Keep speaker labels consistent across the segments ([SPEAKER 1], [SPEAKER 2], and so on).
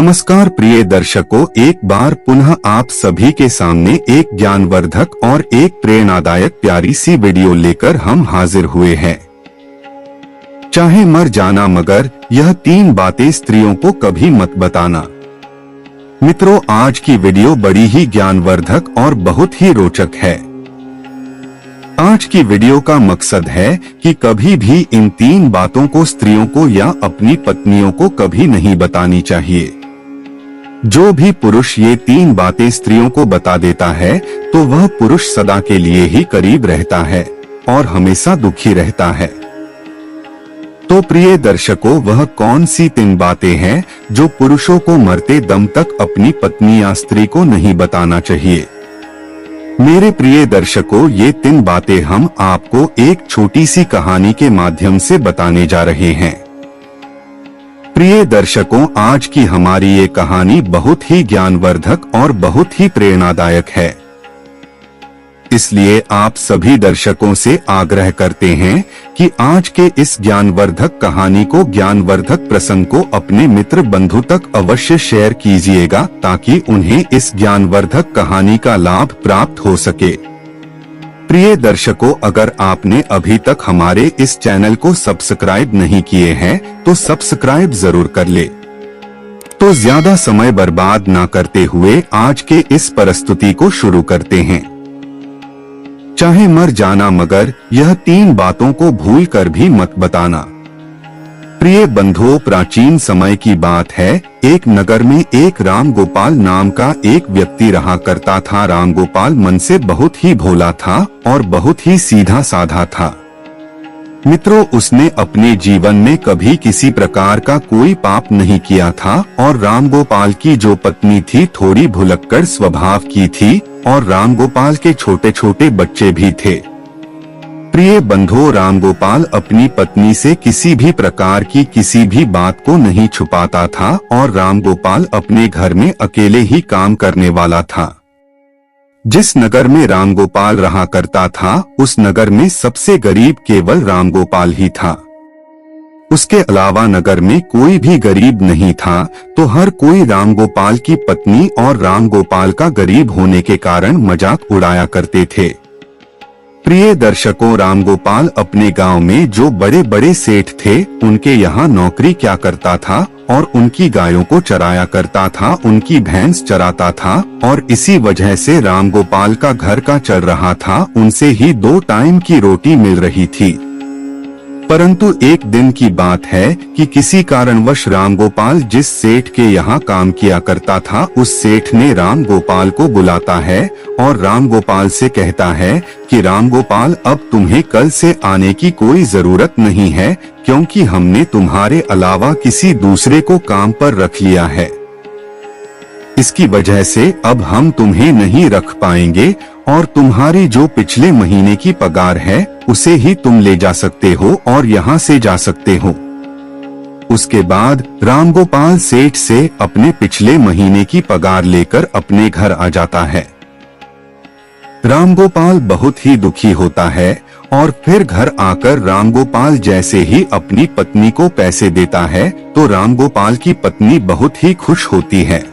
[SPEAKER 1] नमस्कार प्रिय दर्शकों, एक बार पुनः आप सभी के सामने एक ज्ञानवर्धक और एक प्रेरणादायक प्यारी सी वीडियो लेकर हम हाजिर हुए हैं। चाहे मर जाना मगर यह 3 बातें स्त्रियों को कभी मत बताना। मित्रों, आज की वीडियो बड़ी ही ज्ञानवर्धक और बहुत ही रोचक है। आज की वीडियो का मकसद है कि कभी भी इन 3 बातों को स्त्रियों को या अपनी पत्नियों को कभी नहीं बतानी चाहिए। जो भी पुरुष ये 3 बातें स्त्रियों को बता देता है तो वह पुरुष सदा के लिए ही करीब रहता है और हमेशा दुखी रहता है। तो प्रिय दर्शकों, वह कौन सी 3 बातें हैं जो पुरुषों को मरते दम तक अपनी पत्नी या स्त्री को नहीं बताना चाहिए? मेरे प्रिय दर्शकों, ये 3 बातें हम आपको एक छोटी सी कहानी के माध्यम से बताने जा रहे हैं। प्रिय दर्शकों, आज की हमारी ये कहानी बहुत ही ज्ञानवर्धक और बहुत ही प्रेरणादायक है। इसलिए आप सभी दर्शकों से आग्रह करते हैं कि आज के इस ज्ञानवर्धक कहानी को, ज्ञानवर्धक प्रसंग को अपने मित्र बंधु तक अवश्य शेयर कीजिएगा ताकि उन्हें इस ज्ञानवर्धक कहानी का लाभ प्राप्त हो सके। प्रिय दर्शकों, अगर आपने अभी तक हमारे इस चैनल को सब्सक्राइब नहीं किए हैं तो सब्सक्राइब जरूर कर ले। तो ज्यादा समय बर्बाद ना करते हुए आज के इस प्रस्तुति को शुरू करते हैं। चाहे मर जाना मगर यह 3 बातों को भूल कर भी मत बताना। प्रिय बंधुओं, प्राचीन समय की बात है। एक नगर में एक राम गोपाल नाम का एक व्यक्ति रहा करता था। राम गोपाल मन से बहुत ही भोला था और बहुत ही सीधा साधा था। मित्रों, उसने अपने जीवन में कभी किसी प्रकार का कोई पाप नहीं किया था और राम गोपाल की जो पत्नी थी थोड़ी भुलक्कड़ स्वभाव की थी और राम गोपाल के छोटे छोटे बच्चे भी थे। प्रिय बंधुओं, राम गोपाल अपनी पत्नी से किसी भी प्रकार की किसी भी बात को नहीं छुपाता था और राम गोपाल अपने घर में अकेले ही काम करने वाला था। जिस नगर में राम गोपाल रहा करता था उस नगर में सबसे गरीब केवल राम गोपाल ही था। उसके अलावा नगर में कोई भी गरीब नहीं था। तो हर कोई राम गोपाल की पत्नी और राम गोपाल का गरीब होने के कारण मजाक उड़ाया करते थे। प्रिय दर्शकों, राम गोपाल अपने गांव में जो बड़े बड़े सेठ थे उनके यहाँ नौकरी क्या करता था और उनकी गायों को चराया करता था, उनकी भैंस चराता था और इसी वजह से राम गोपाल का घर का चल रहा था। उनसे ही 2 टाइम की रोटी मिल रही थी। परंतु एक दिन की बात है कि किसी कारणवश राम गोपाल जिस सेठ के यहाँ काम किया करता था उस सेठ ने राम गोपाल को बुलाता है और राम गोपाल से कहता है कि राम गोपाल, अब तुम्हें कल से आने की कोई जरूरत नहीं है क्योंकि हमने तुम्हारे अलावा किसी दूसरे को काम पर रख लिया है। इसकी वजह से अब हम तुम्हें नहीं रख पाएंगे और तुम्हारी जो पिछले महीने की पगार है उसे ही तुम ले जा सकते हो और यहाँ से जा सकते हो। उसके बाद राम गोपाल सेठ से अपने पिछले महीने की पगार लेकर अपने घर आ जाता है। राम गोपाल बहुत ही दुखी होता है और फिर घर आकर राम गोपाल जैसे ही अपनी पत्नी को पैसे देता है तो राम गोपाल की पत्नी बहुत ही खुश होती है।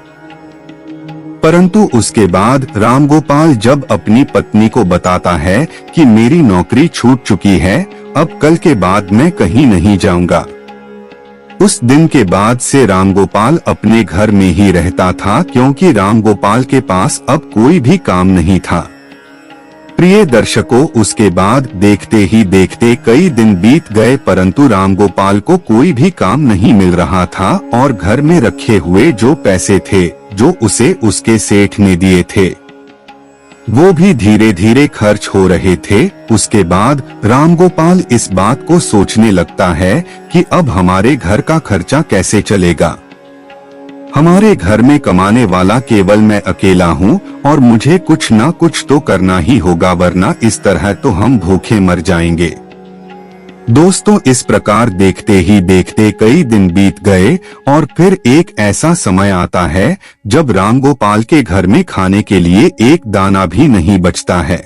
[SPEAKER 1] परंतु उसके बाद राम गोपाल जब अपनी पत्नी को बताता है कि मेरी नौकरी छूट चुकी है, अब कल के बाद मैं कहीं नहीं जाऊंगा। उस दिन के बाद से राम गोपाल अपने घर में ही रहता था क्योंकि राम गोपाल के पास अब कोई भी काम नहीं था। प्रिय दर्शकों, उसके बाद देखते ही देखते कई दिन बीत गए परंतु राम गोपाल को कोई भी काम नहीं मिल रहा था और घर में रखे हुए जो पैसे थे जो उसे उसके सेठ ने दिए थे वो भी धीरे धीरे खर्च हो रहे थे। उसके बाद राम गोपाल इस बात को सोचने लगता है कि अब हमारे घर का खर्चा कैसे चलेगा। हमारे घर में कमाने वाला केवल मैं अकेला हूँ और मुझे कुछ ना कुछ तो करना ही होगा वरना इस तरह तो हम भूखे मर जाएंगे। दोस्तों, इस प्रकार देखते ही देखते कई दिन बीत गए और फिर एक ऐसा समय आता है जब राम गोपाल के घर में खाने के लिए एक दाना भी नहीं बचता है।